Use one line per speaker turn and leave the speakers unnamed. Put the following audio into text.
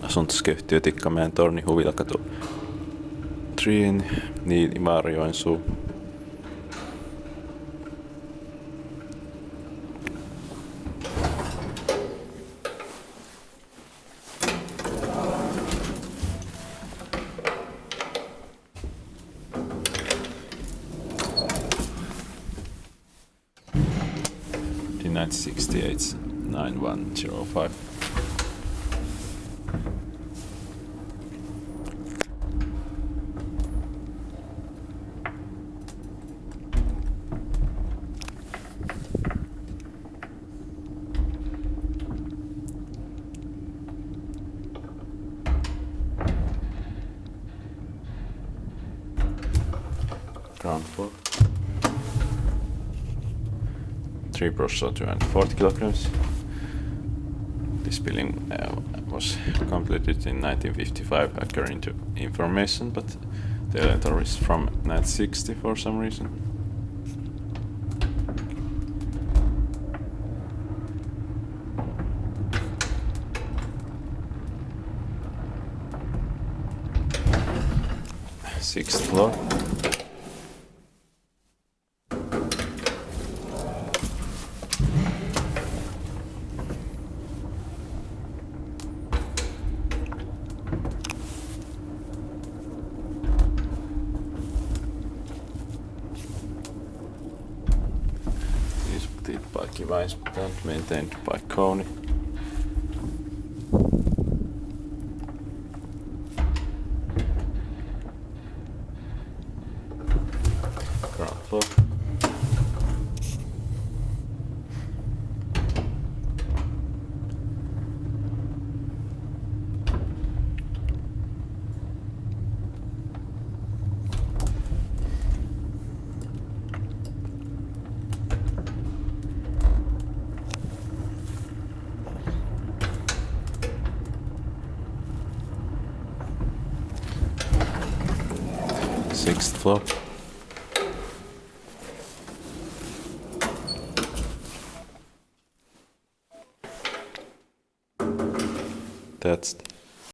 Asuntoskeittiö Tikkamäen torni, Huvilakatu 3, Niinivaara, Joensuu. United 68 9105. Ground floor. 3 brutto 240 kilograms. This building was completed in 1955 according to information, but the letter is from 1960 for some reason. Sixth floor. By Device and maintained by Kone. Ground floor. Sixth floor. That's